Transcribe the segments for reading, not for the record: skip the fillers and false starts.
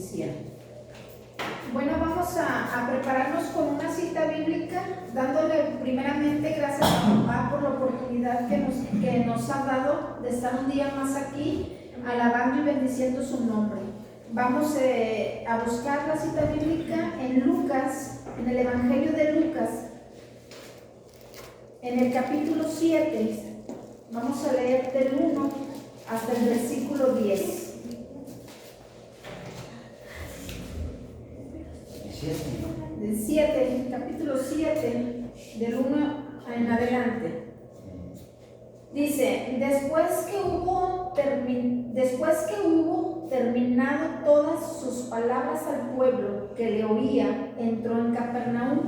oficial. Bueno, vamos a prepararnos con una cita bíblica, dándole primeramente gracias a papá por la oportunidad que nos ha dado de estar un día más aquí, alabando y bendiciendo su nombre. Vamos a buscar la cita bíblica en Lucas, en el Evangelio de Lucas, en el capítulo 7. Vamos a leer del 1 hasta el versículo 10. Del 7, capítulo 7, del 1 en adelante. Dice: después que hubo terminado todas sus palabras al pueblo que le oía, entró en Capernaum.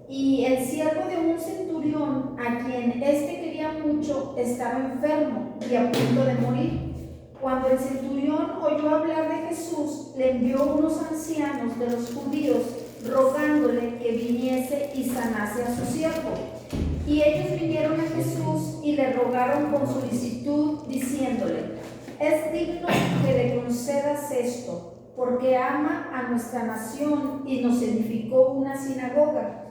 Y el siervo de un centurión, a quien éste quería mucho, estaba enfermo y a punto de morir. Cuando el centurión oyó hablar de Jesús, le envió unos ancianos de los judíos, rogándole que viniese y sanase a su siervo. Y ellos vinieron a Jesús y le rogaron con solicitud, diciéndole: es digno que le concedas esto, porque ama a nuestra nación y nos edificó una sinagoga.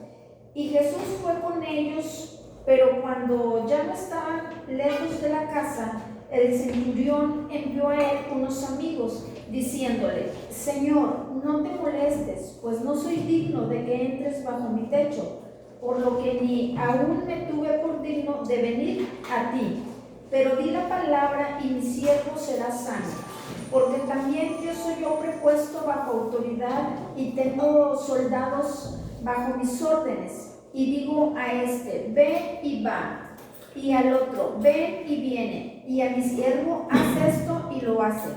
Y Jesús fue con ellos, pero cuando ya no estaban lejos de la casa, el centurión envió a él unos amigos, diciéndole: Señor, no te molestes, pues no soy digno de que entres bajo mi techo, por lo que ni aún me tuve por digno de venir a ti. Pero di la palabra y mi siervo será sano, porque también yo soy hombre puesto bajo autoridad y tengo soldados bajo mis órdenes. Y digo a este: ve y va, y al otro: ven y viene, y a mi siervo: haz esto, y lo hace.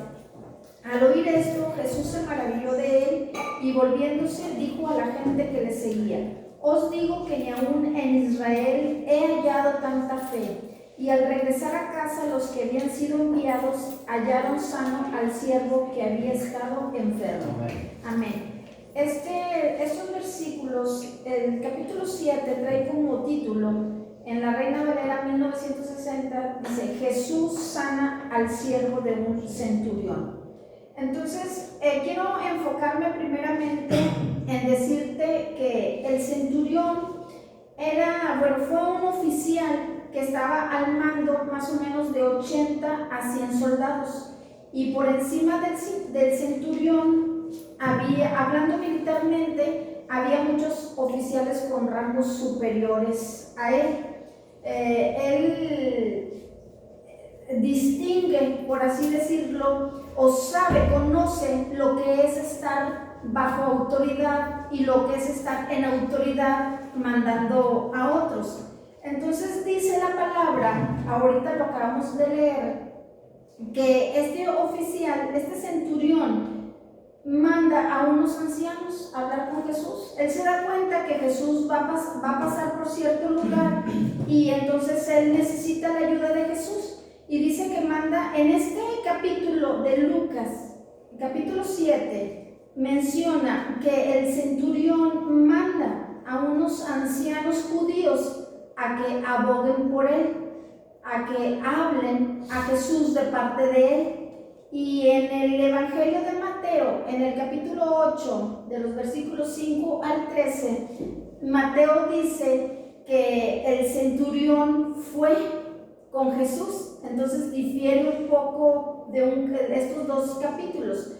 Al oír esto, Jesús se maravilló de él, y volviéndose dijo a la gente que le seguía: os digo que ni aún en Israel he hallado tanta fe. Y al regresar a casa, los que habían sido enviados hallaron sano al siervo que había estado enfermo. Amén. Estos versículos, el capítulo 7 trae como título, en la Reina Valera 1960, dice: Jesús sana al siervo de un centurión. Entonces, quiero enfocarme primeramente en decirte que el centurión fue un oficial que estaba al mando más o menos de 80 a 100 soldados. Y por encima del centurión, hablando militarmente, había muchos oficiales con rangos superiores a él. Él distingue, por así decirlo, o conoce lo que es estar bajo autoridad y lo que es estar en autoridad mandando a otros. Entonces dice la palabra, ahorita lo acabamos de leer, que este oficial, este centurión, manda a unos ancianos a hablar con Jesús. Él se da cuenta que Jesús va a pasar por cierto lugar, y entonces él necesita la ayuda de Jesús. Y dice que manda, en este capítulo de Lucas, capítulo 7, menciona que el centurión manda a unos ancianos judíos a que aboguen por él, a que hablen a Jesús de parte de él. Y en el Evangelio de Mateo, en el capítulo 8, de los versículos 5 al 13, Mateo dice que el centurión fue con Jesús. Entonces difiere un poco de estos dos capítulos,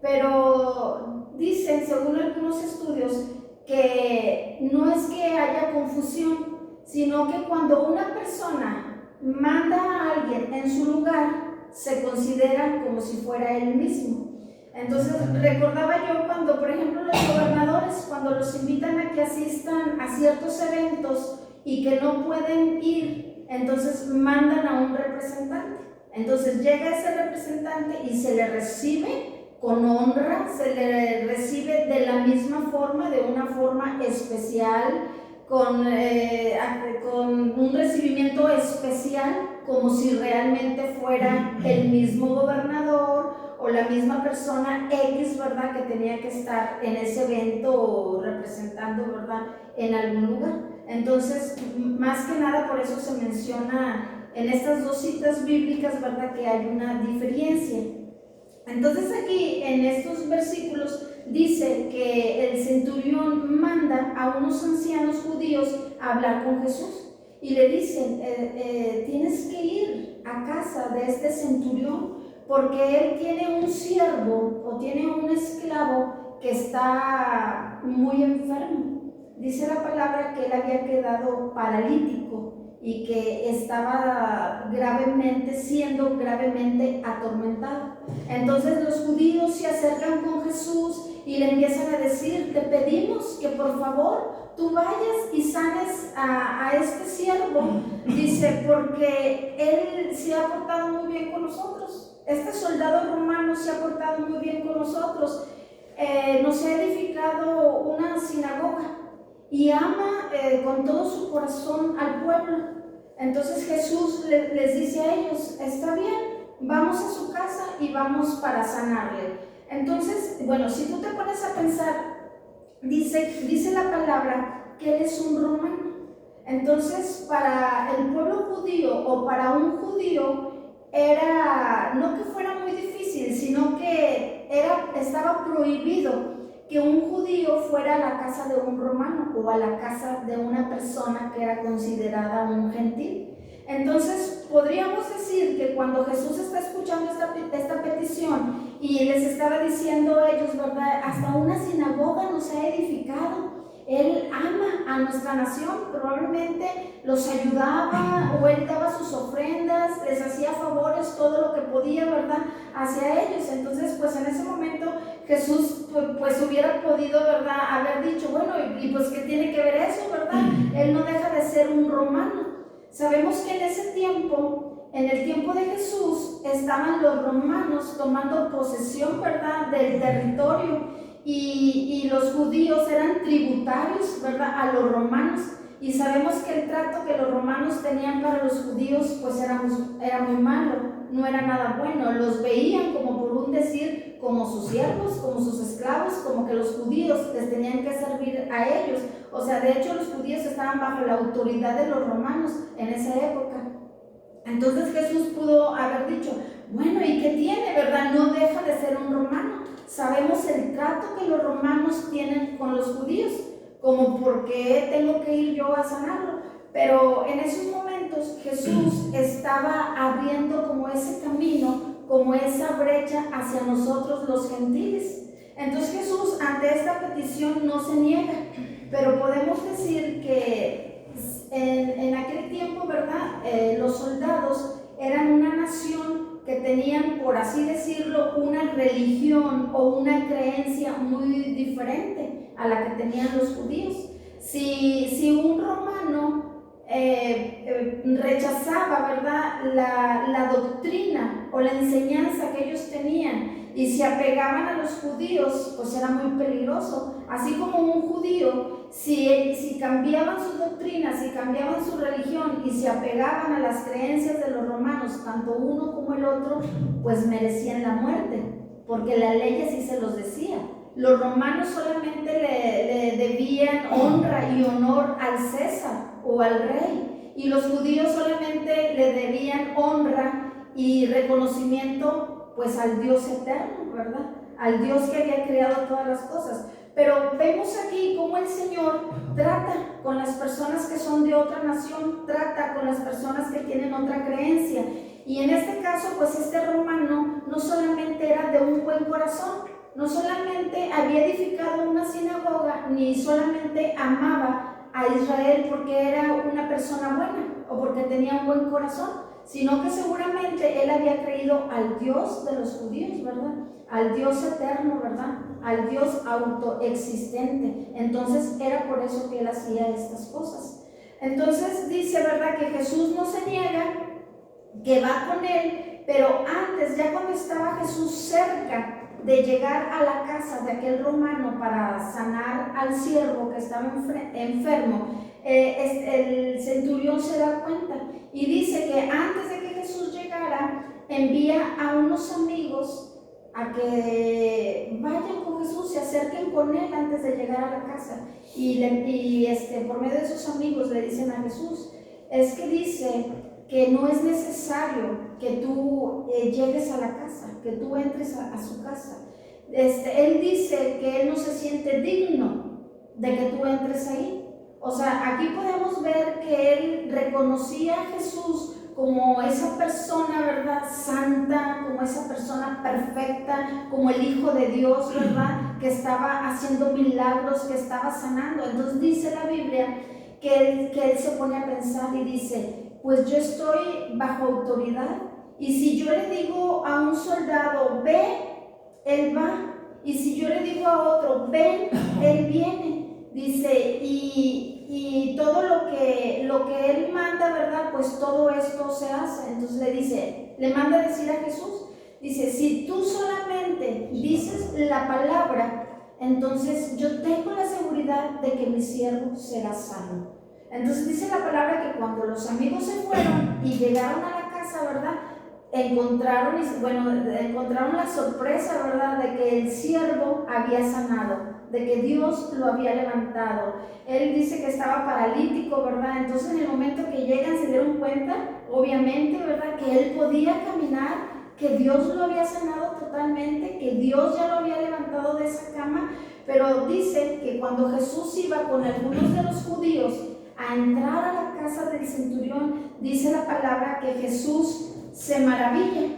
pero dicen, según algunos estudios, que no es que haya confusión, sino que cuando una persona manda a alguien en su lugar, se considera como si fuera él mismo. Entonces recordaba yo cuando, por ejemplo, los gobernadores, cuando los invitan a que asistan a ciertos eventos y que no pueden ir, entonces mandan a un representante. Entonces llega ese representante y se le recibe con honra, se le recibe de la misma forma, de una forma especial, con un recibimiento especial, como si realmente fuera el mismo gobernador o la misma persona X, ¿verdad?, que tenía que estar en ese evento representando, ¿verdad?, en algún lugar. Entonces, más que nada, por eso se menciona en estas dos citas bíblicas, ¿verdad?, que hay una diferencia. Entonces aquí en estos versículos dice que el centurión manda a unos ancianos judíos a hablar con Jesús y le dicen, tienes que ir a casa de este centurión porque él tiene un siervo o tiene un esclavo que está muy enfermo. Dice la palabra que él había quedado paralítico y que estaba siendo gravemente atormentado. Entonces los judíos se acercan con Jesús y le empiezan a decir, te pedimos que por favor tú vayas y sanes a este siervo, dice, porque él se ha portado muy bien con nosotros. Este soldado romano se ha portado muy bien con nosotros, nos ha edificado una sinagoga y ama con todo su corazón al pueblo. Entonces Jesús les dice a ellos, está bien, vamos a su casa y vamos para sanarle. Entonces, bueno, si tú te pones a pensar, dice la palabra que él es un romano. Entonces, para el pueblo judío o para un judío, era no que fuera muy difícil, sino que estaba prohibido que un judío fuera a la casa de un romano o a la casa de una persona que era considerada un gentil. Entonces podríamos decir que cuando Jesús está escuchando esta petición y les estaba diciendo a ellos, ¿verdad? Hasta una sinagoga nos ha edificado. Él ama a nuestra nación, probablemente los ayudaba o él daba sus ofrendas, les hacía favores, todo lo que podía, ¿verdad?, hacia ellos. Entonces, pues en ese momento Jesús pues hubiera podido, ¿verdad?, haber dicho, bueno, y pues ¿qué tiene que ver eso, verdad? Él no deja de ser un romano. Sabemos que en ese tiempo, en el tiempo de Jesús, estaban los romanos tomando posesión, ¿verdad?, del territorio. Y los judíos eran tributarios, ¿verdad?, a los romanos, y sabemos que el trato que los romanos tenían para los judíos pues era muy malo, no era nada bueno. Los veían como, por un decir, como sus siervos, como sus esclavos, como que los judíos les tenían que servir a ellos. O sea, de hecho los judíos estaban bajo la autoridad de los romanos en esa época. Entonces Jesús pudo haber dicho, bueno, ¿y qué tiene, verdad? No deja de ser un romano. Sabemos el trato que los romanos tienen con los judíos, como por qué tengo que ir yo a sanarlo. Pero en esos momentos Jesús estaba abriendo como ese camino, como esa brecha hacia nosotros los gentiles. Entonces Jesús ante esta petición no se niega, pero podemos decir que en aquel tiempo, ¿verdad? Los soldados eran una nación que tenían, por así decirlo, una religión o una creencia muy diferente a la que tenían los judíos. Si un romano rechazaba, ¿verdad?, la doctrina o la enseñanza que ellos tenían y se apegaban a los judíos, pues era muy peligroso. Así como un judío, si cambiaban su doctrina, si cambiaban su religión y se apegaban a las creencias de los romanos, tanto uno como el otro, pues merecían la muerte, porque la ley así se los decía. Los romanos solamente le debían honra y honor al César o al rey, y los judíos solamente le debían honra y reconocimiento pues al Dios eterno, ¿verdad?, al Dios que había creado todas las cosas. Pero vemos aquí cómo el Señor trata con las personas que son de otra nación, trata con las personas que tienen otra creencia. Y en este caso, pues este romano no solamente era de un buen corazón, no solamente había edificado una sinagoga, ni solamente amaba a Israel porque era una persona buena o porque tenía un buen corazón, sino que seguramente él había creído al Dios de los judíos, ¿verdad?, al Dios eterno, ¿verdad?, al Dios autoexistente. Entonces era por eso que él hacía estas cosas. Entonces dice, ¿verdad?, que Jesús no se niega, que va con él, pero antes, ya cuando estaba Jesús cerca de llegar a la casa de aquel romano para sanar al siervo que estaba enfermo, el centurión se da cuenta y dice que antes de que Jesús llegara, envía a unos amigos a que vayan con Jesús, se acerquen con él antes de llegar a la casa, y por medio de sus amigos le dicen a Jesús, es que dice que no es necesario que tú llegues a la casa, que tú entres a su casa. Él dice que él no se siente digno de que tú entres ahí. O sea, aquí podemos ver que él reconocía a Jesús como esa persona, ¿verdad?, santa, como esa persona perfecta, como el Hijo de Dios, ¿verdad?, que estaba haciendo milagros, que estaba sanando. Entonces dice la Biblia que él se pone a pensar y dice, pues yo estoy bajo autoridad, y si yo le digo a un soldado, ve, él va, y si yo le digo a otro, ven, él viene. Dice, y todo lo que él manda, ¿verdad?, pues todo esto se hace. Entonces le manda a decir a Jesús, dice, si tú solamente dices la palabra, entonces yo tengo la seguridad de que mi siervo será sano. Entonces dice la palabra que cuando los amigos se fueron y llegaron a la casa, ¿verdad?, encontraron la sorpresa, ¿verdad?, de que el siervo había sanado, de que Dios lo había levantado. Él dice que estaba paralítico, ¿verdad? Entonces en el momento que llegan se dieron cuenta, obviamente, ¿verdad?, que él podía caminar, que Dios lo había sanado totalmente, que Dios ya lo había levantado de esa cama. Pero dice que cuando Jesús iba con algunos de los judíos a entrar a la casa del centurión, dice la palabra que Jesús se maravilla,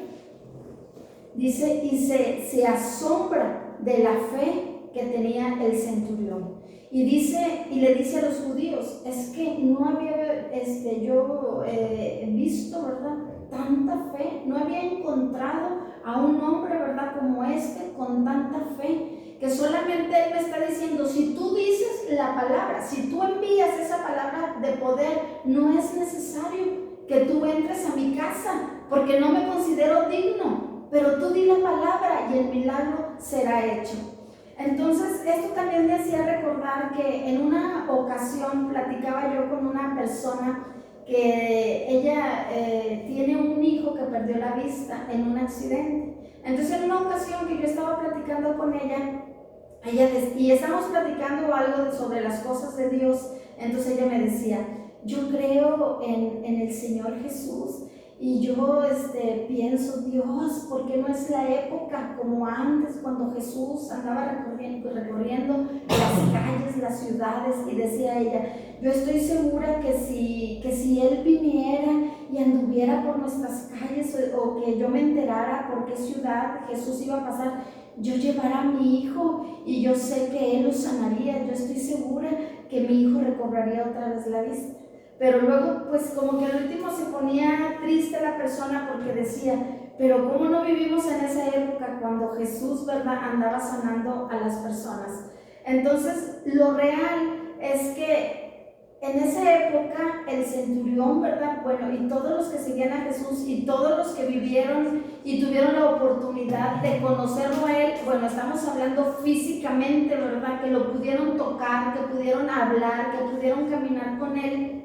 dice, y se asombra de la fe que tenía el centurión. Y le dice a los judíos, es que no había yo visto, ¿verdad?, tanta fe, no había encontrado a un hombre, ¿verdad?, como con tanta fe, que solamente él me está diciendo, si tú dices la palabra, si tú envías esa palabra de poder, no es necesario que tú entres a mi casa, porque no me considero digno, pero tú di la palabra y el milagro será hecho. Entonces esto también me hacía recordar que en una ocasión platicaba yo con una persona que ella tiene un hijo que perdió la vista en un accidente. Entonces en una ocasión que yo estaba platicando con ella y estábamos platicando algo sobre las cosas de Dios, entonces ella me decía, yo creo en el Señor Jesús, y yo pienso, Dios, ¿por qué no es la época como antes, cuando Jesús andaba recorriendo las calles, las ciudades? Y decía ella, yo estoy segura que si Él viniera y anduviera por nuestras calles, o que yo me enterara por qué ciudad Jesús iba a pasar, yo llevara a mi hijo y yo sé que Él lo sanaría. Yo estoy segura que mi hijo recobraría otra vez la vista. Pero luego, pues como que al último se ponía triste la persona, porque decía, pero ¿cómo no vivimos en esa época cuando Jesús, ¿verdad?, andaba sanando a las personas? Entonces, lo real es que en esa época el centurión, ¿verdad?, bueno, y todos los que seguían a Jesús y todos los que vivieron y tuvieron la oportunidad de conocerlo a él, bueno, estamos hablando físicamente, ¿verdad?, que lo pudieron tocar, que pudieron hablar, que pudieron caminar con él,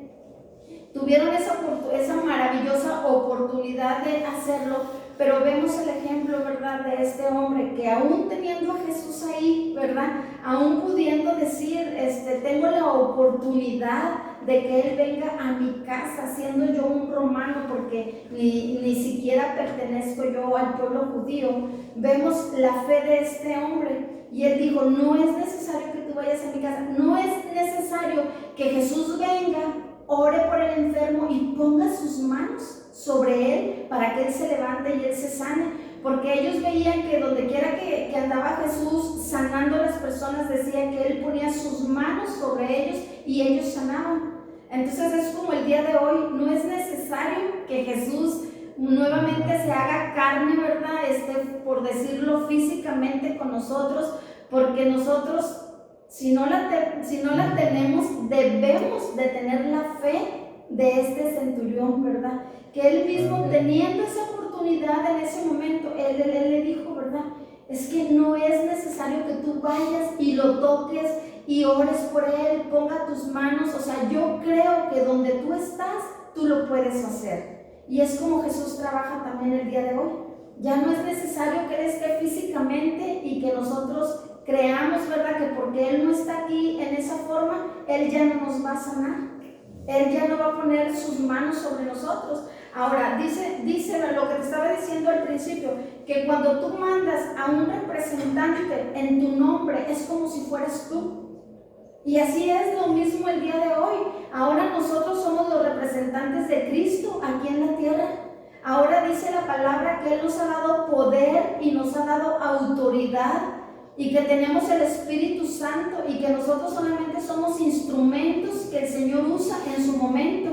tuvieron esa maravillosa oportunidad de hacerlo. Pero vemos el ejemplo, ¿verdad?, de este hombre que aún teniendo a Jesús ahí, ¿verdad?, aún pudiendo decir, tengo la oportunidad de que Él venga a mi casa, siendo yo un romano, porque ni siquiera pertenezco yo al pueblo judío. Vemos la fe de este hombre, y él dijo, no es necesario que tú vayas a mi casa, no es necesario que Jesús venga, ore por el enfermo y ponga sus manos sobre él para que él se levante y él se sane, porque ellos veían que donde quiera que andaba Jesús sanando a las personas, decía que él ponía sus manos sobre ellos y ellos sanaban. Entonces es como el día de hoy, no es necesario que Jesús nuevamente se haga carne, ¿verdad?, por decirlo, físicamente con nosotros, porque nosotros, si no la tenemos, debemos de tener la fe de este centurión, ¿verdad? Que él mismo, teniendo esa oportunidad en ese momento, él le dijo, ¿verdad?, es que no es necesario que tú vayas y lo toques y ores por él, ponga tus manos. O sea, yo creo que donde tú estás, tú lo puedes hacer. Y es como Jesús trabaja también el día de hoy. Ya no es necesario que Él esté físicamente y que nosotros creamos, ¿verdad?, que porque Él no está aquí en esa forma, Él ya no nos va a sanar. Él ya no va a poner sus manos sobre nosotros. Ahora, dice lo que te estaba diciendo al principio, que cuando tú mandas a un representante en tu nombre, es como si fueras tú. Y así es lo mismo el día de hoy. Ahora nosotros somos los representantes de Cristo aquí en la tierra. Ahora dice la palabra que Él nos ha dado poder y nos ha dado autoridad, y que tenemos el Espíritu Santo, y que nosotros solamente somos instrumentos que el Señor usa en su momento,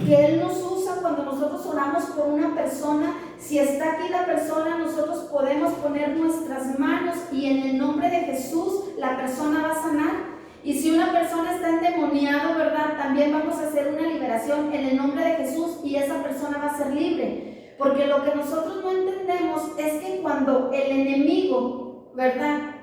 que Él nos usa cuando nosotros oramos por una persona. Si está aquí la persona, nosotros podemos poner nuestras manos y en el nombre de Jesús la persona va a sanar. Y si una persona está endemoniada, ¿verdad?, también vamos a hacer una liberación en el nombre de Jesús y esa persona va a ser libre. Porque lo que nosotros no entendemos es que cuando el enemigo, ¿verdad?,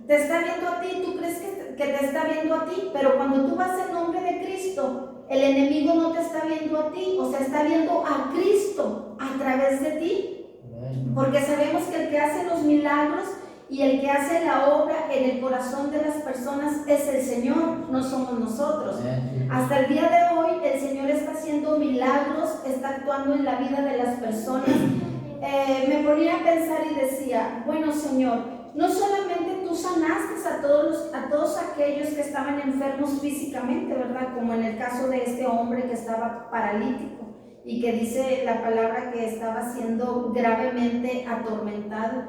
te está viendo a ti, tú crees que te está viendo a ti, pero cuando tú vas en nombre de Cristo, el enemigo no te está viendo a ti, o sea, está viendo a Cristo a través de ti. Porque sabemos que el que hace los milagros y el que hace la obra en el corazón de las personas es el Señor, no somos nosotros. Hasta el día de hoy el Señor está haciendo milagros, está actuando en la vida de las personas. Me ponía a pensar y decía, bueno, Señor, no solamente tú sanaste a todos aquellos que estaban enfermos físicamente, ¿verdad?, como en el caso de este hombre que estaba paralítico y que dice la palabra que estaba siendo gravemente atormentado,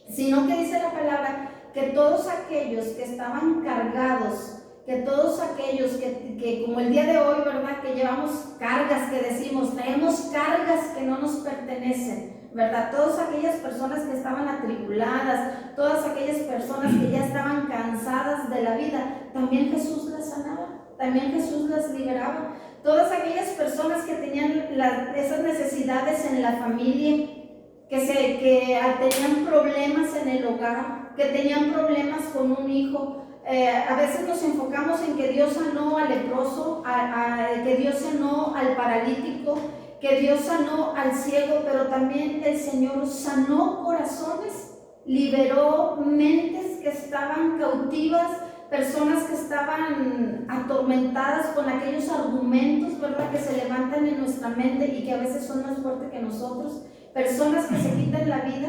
sino que dice la palabra que todos aquellos que estaban cargados, que todos aquellos que como el día de hoy, ¿verdad?, que llevamos cargas, que decimos, traemos cargas que no nos pertenecen, ¿verdad?, todas aquellas personas que estaban atribuladas, todas aquellas personas que ya estaban cansadas de la vida, también Jesús las sanaba, también Jesús las liberaba. Todas aquellas personas que tenían esas necesidades en la familia, que tenían problemas en el hogar, que tenían problemas con un hijo. A veces nos enfocamos en que Dios sanó al leproso, que Dios sanó al paralítico, que Dios sanó al ciego, pero también el Señor sanó corazones, liberó mentes que estaban cautivas, personas que estaban atormentadas con aquellos argumentos, ¿verdad?, que se levantan en nuestra mente y que a veces son más fuertes que nosotros. Personas que se quitan la vida,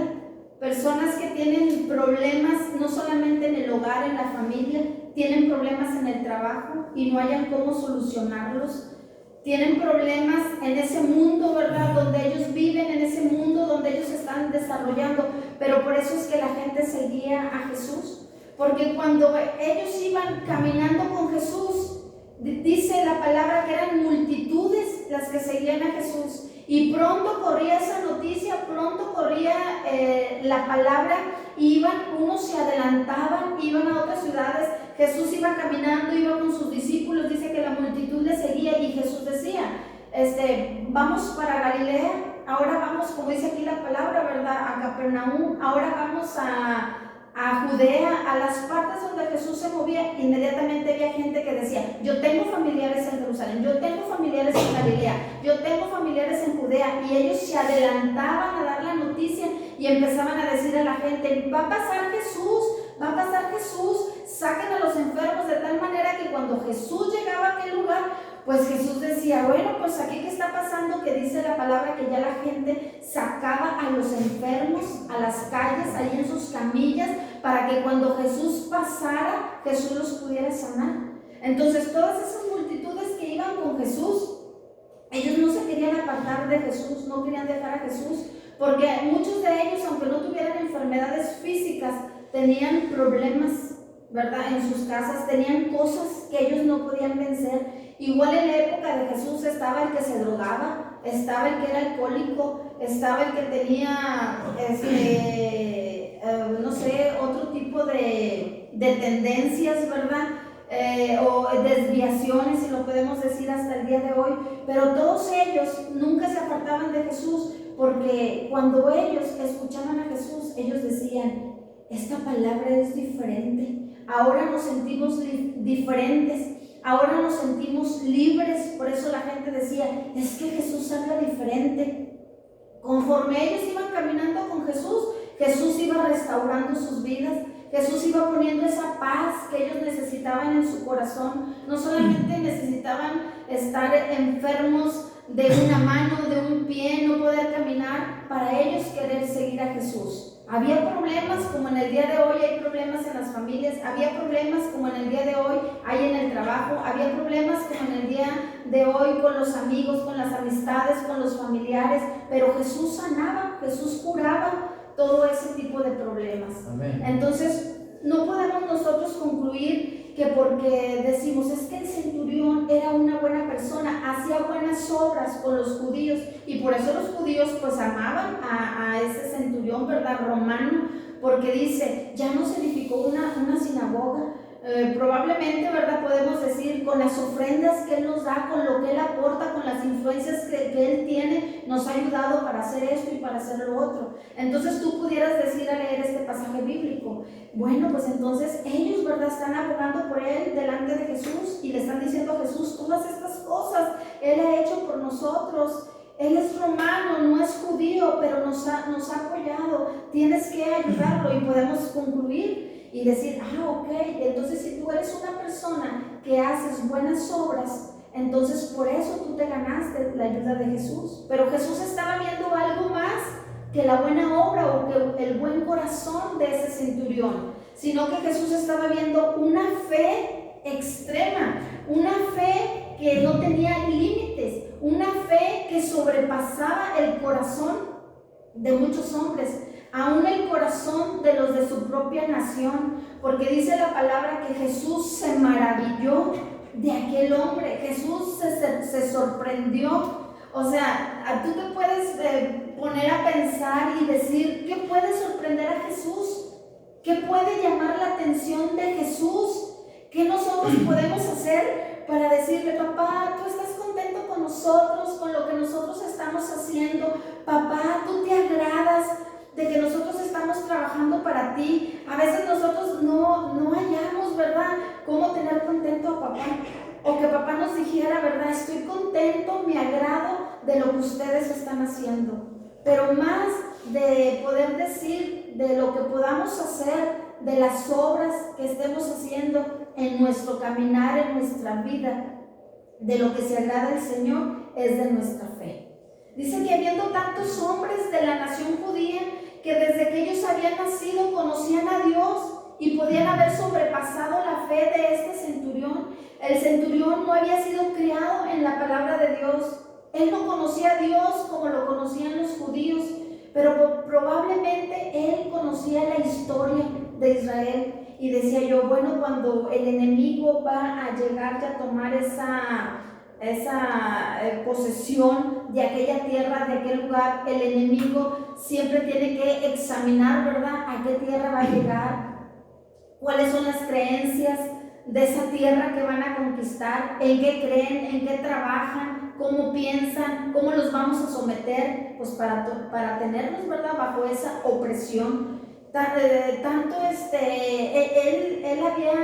personas que tienen problemas no solamente en el hogar, en la familia, tienen problemas en el trabajo y no hayan cómo solucionarlos. Tienen problemas en ese mundo, ¿verdad?, donde ellos viven, en ese mundo donde ellos están desarrollando, pero por eso es que la gente seguía a Jesús, porque cuando ellos iban caminando con Jesús, dice la palabra que eran multitudes las que seguían a Jesús. Y pronto corría esa noticia, pronto corría la palabra, unos se adelantaban, iban a otras ciudades, Jesús iba caminando, iba con sus discípulos, dice que la multitud le seguía y Jesús decía, vamos para Galilea, ahora vamos, como dice aquí la palabra, ¿verdad?, a Capernaum, ahora vamos a Judea, a las partes donde Jesús se movía. Inmediatamente había gente que decía, yo tengo familiares en Jerusalén, yo tengo familiares en Galilea, yo tengo familiares en Judea, y ellos se adelantaban a dar la noticia y empezaban a decir a la gente, va a pasar Jesús, saquen a los enfermos, de tal manera que cuando Jesús llegaba a aquel lugar, pues Jesús decía, bueno, pues aquí qué está pasando, que dice la palabra que ya la gente sacaba a los enfermos a las calles, ahí en sus camillas, para que cuando Jesús pasara, Jesús los pudiera sanar. Entonces todas esas multitudes que iban con Jesús, ellos no se querían apartar de Jesús, no querían dejar a Jesús, porque muchos de ellos, aunque no tuvieran enfermedades físicas, tenían problemas, ¿verdad?, en sus casas, tenían cosas que ellos no podían vencer. Igual en la época de Jesús estaba el que se drogaba, estaba el que era alcohólico, estaba el que tenía, no sé, otro tipo de tendencias, ¿verdad?, o desviaciones, si lo podemos decir hasta el día de hoy, pero todos ellos nunca se apartaban de Jesús, porque cuando ellos escuchaban a Jesús, ellos decían, esta palabra es diferente, ahora nos sentimos diferentes, ahora nos sentimos libres. Por eso la gente decía, es que Jesús habla diferente. Conforme ellos iban caminando con Jesús, Jesús iba restaurando sus vidas, Jesús iba poniendo esa paz que ellos necesitaban en su corazón. No solamente necesitaban estar enfermos de una mano, de un pie, no poder caminar, para ellos querer seguir a Jesús. Había problemas como en el día de hoy hay problemas en las familias, había problemas como en el día de hoy hay en el trabajo, había problemas como en el día de hoy con los amigos, con las amistades, con los familiares, pero Jesús sanaba, Jesús curaba todo ese tipo de problemas. Amén. Entonces, no podemos nosotros concluir que porque decimos es que el centurión era una buena persona, hacía buenas obras con los judíos, y por eso los judíos pues amaban a ese centurión, ¿verdad?, romano, porque dice, ya no se edificó una sinagoga. Probablemente, ¿verdad?, podemos decir, con las ofrendas que Él nos da, con lo que Él aporta, con las influencias que Él tiene, nos ha ayudado para hacer esto y para hacer lo otro. Entonces tú pudieras decir al leer este pasaje bíblico, bueno, pues entonces ellos, ¿verdad?, están abogando por Él delante de Jesús y le están diciendo a Jesús, todas estas cosas Él ha hecho por nosotros. Él es romano, no es judío, pero nos ha apoyado, tienes que ayudarlo. Y podemos concluir y decir, ok, entonces si tú eres una persona que haces buenas obras, entonces por eso tú te ganaste la ayuda de Jesús. Pero Jesús estaba viendo algo más que la buena obra o que el buen corazón de ese centurión, sino que Jesús estaba viendo una fe extrema, una fe que no tenía límites, una fe que sobrepasaba el corazón de muchos hombres, aún el corazón de los de su propia nación, porque dice la palabra que Jesús se maravilló de aquel hombre, Jesús se sorprendió. O sea, tú te puedes poner a pensar y decir, ¿qué puede sorprender a Jesús? ¿Qué puede llamar la atención de Jesús? ¿Qué nosotros podemos hacer para decirle, papá, tú estás contento con nosotros, con lo que nosotros estamos haciendo? Papá, tú te agradas de que nosotros estamos trabajando para ti. A veces nosotros no hallamos, ¿verdad?, cómo tener contento a papá. O que papá nos dijera, ¿verdad?, estoy contento, me agrado de lo que ustedes están haciendo. Pero más de poder decir de lo que podamos hacer, de las obras que estemos haciendo en nuestro caminar, en nuestra vida, de lo que se agrada al Señor, es de nuestra fe. Dice que habiendo tantos hombres de la nación judía que desde que ellos habían nacido conocían a Dios y podían haber sobrepasado la fe de este centurión. El centurión no había sido criado en la palabra de Dios. Él no conocía a Dios como lo conocían los judíos, pero probablemente él conocía la historia de Israel. Y decía yo, bueno, cuando el enemigo va a llegar y a tomar esa posesión de aquella tierra, de aquel lugar, el enemigo siempre tiene que examinar, ¿verdad?, a qué tierra va a llegar, cuáles son las creencias de esa tierra que van a conquistar, en qué creen, en qué trabajan, cómo piensan, cómo los vamos a someter, pues para tenerlos, ¿verdad?, bajo esa opresión. Tanto él había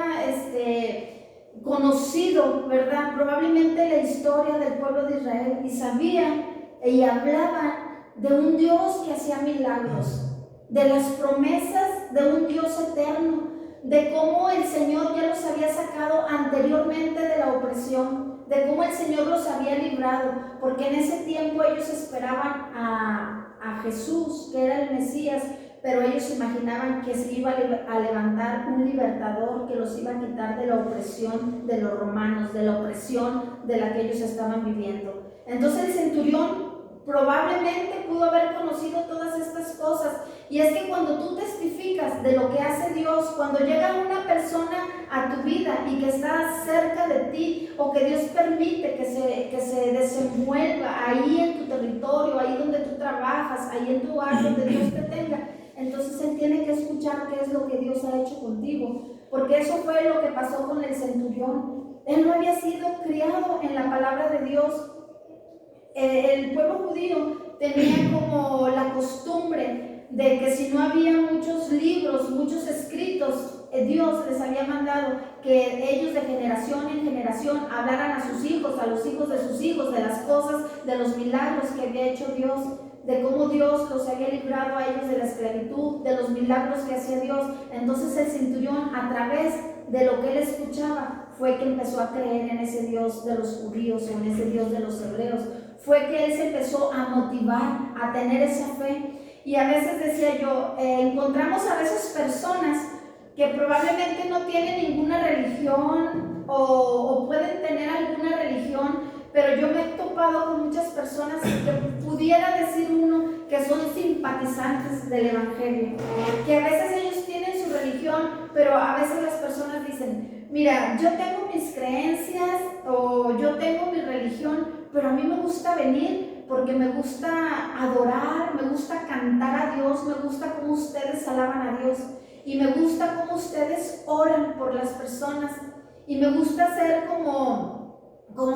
conocido, ¿verdad?, probablemente la historia del pueblo de Israel, y sabía y hablaba de un Dios que hacía milagros, de las promesas de un Dios eterno, de cómo el Señor ya los había sacado anteriormente de la opresión, de cómo el Señor los había librado, porque en ese tiempo ellos esperaban a Jesús, que era el Mesías, pero ellos imaginaban que se iba a levantar un libertador que los iba a quitar de la opresión de los romanos, de la opresión de la que ellos estaban viviendo. Entonces el centurión probablemente pudo haber conocido todas estas cosas, y es que cuando tú testificas de lo que hace Dios, cuando llega una persona a tu vida y que está cerca de ti, o que Dios permite que se desenvuelva ahí en tu territorio, ahí donde tú trabajas, ahí en tu hogar donde Dios te tenga, entonces Él tiene que escuchar qué es lo que Dios ha hecho contigo, porque eso fue lo que pasó con el centurión. Él no había sido criado en la palabra de Dios. El pueblo judío tenía como la costumbre de que si no había muchos libros, muchos escritos, Dios les había mandado que ellos de generación en generación hablaran a sus hijos, a los hijos de sus hijos, de las cosas, de los milagros que había hecho Dios, de cómo Dios los había librado a ellos de la esclavitud, de los milagros que hacía Dios. Entonces el centurión, a través de lo que él escuchaba, fue que empezó a creer en ese Dios de los judíos o en ese Dios de los hebreos. Fue que él se empezó a motivar, a tener esa fe. Y a veces decía yo, encontramos a veces personas que probablemente no tienen ninguna religión o pueden tener alguna religión, pero yo me he topado con muchas personas que pudiera decir uno que son simpatizantes del Evangelio, que a veces ellos tienen su religión, pero a veces las personas dicen, mira, yo tengo mis creencias o yo tengo mi religión, pero a mí me gusta venir porque me gusta adorar, me gusta cantar a Dios, me gusta cómo ustedes alaban a Dios y me gusta cómo ustedes oran por las personas y me gusta ser como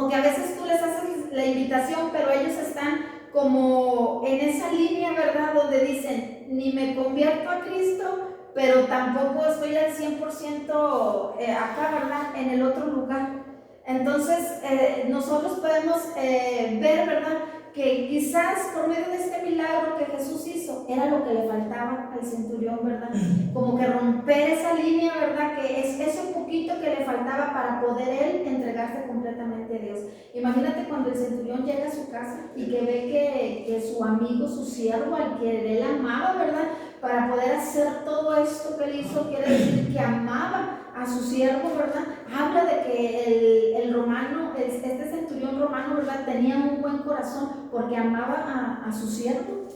que a veces tú les haces la invitación, pero ellos están como en esa línea, ¿verdad? Donde dicen, ni me convierto a Cristo, pero tampoco estoy al 100% acá, ¿verdad? En el otro lugar. Entonces, nosotros podemos ver, ¿verdad? Que quizás por medio de este milagro que Jesús hizo, era lo que le faltaba al centurión, ¿verdad? Como que romper esa línea, ¿verdad? Que es ese poquito que le faltaba para poder él entregarse completamente a Dios. Imagínate cuando el centurión llega a su casa y que ve que su amigo, su siervo, al que él amaba, ¿verdad? Para poder hacer todo esto que él hizo, quiere decir que amaba a su siervo, ¿verdad? Habla de que el romano, este centurión romano, ¿verdad? Tenía un buen corazón porque amaba a su siervo.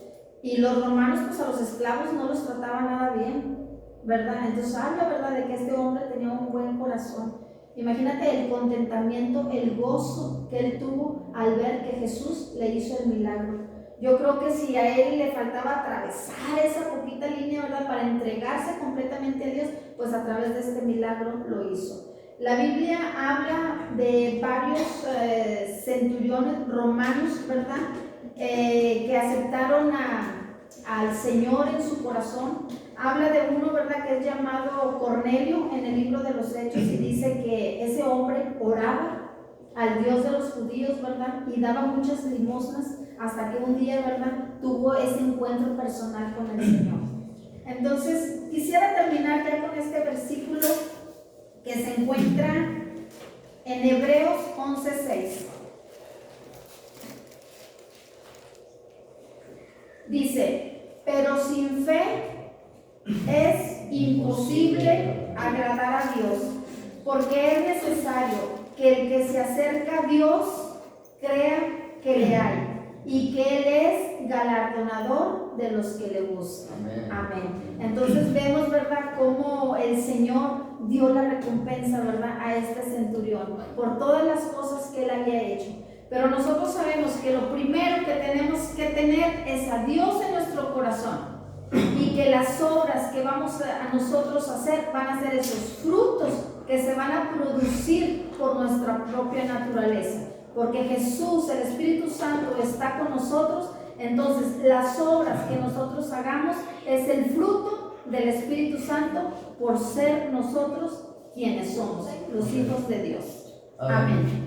Y los romanos, pues a los esclavos no los trataban nada bien, ¿verdad? Entonces habla, ¿verdad? De que este hombre tenía un buen corazón. Imagínate el contentamiento, el gozo que él tuvo al ver que Jesús le hizo el milagro. Yo creo que si a él le faltaba atravesar esa poquita línea, ¿verdad? Para entregarse completamente a Dios, pues a través de este milagro lo hizo. La Biblia habla de varios centuriones romanos, ¿verdad? Que aceptaron al Señor en su corazón. Habla de uno, ¿verdad?, que es llamado Cornelio en el libro de los Hechos, y dice que ese hombre oraba al Dios de los judíos, ¿verdad?, y daba muchas limosnas hasta que un día, ¿verdad?, tuvo ese encuentro personal con el Señor. Entonces, quisiera terminar ya con este versículo que se encuentra en Hebreos 11:6. Dice, pero sin fe es imposible agradar a Dios, porque es necesario que el que se acerca a Dios crea que le hay y que Él es galardonador de los que le buscan. Amén. Amén. Entonces vemos, ¿verdad?, cómo el Señor dio la recompensa, ¿verdad?, a este centurión por todas las cosas que Él había hecho. Pero nosotros sabemos que lo primero que tenemos que tener es a Dios en nuestro corazón, y que las obras que vamos a nosotros hacer van a ser esos frutos que se van a producir por nuestra propia naturaleza, porque Jesús, el Espíritu Santo, está con nosotros. Entonces las obras que nosotros hagamos es el fruto del Espíritu Santo, por ser nosotros quienes somos, los hijos de Dios. Amén.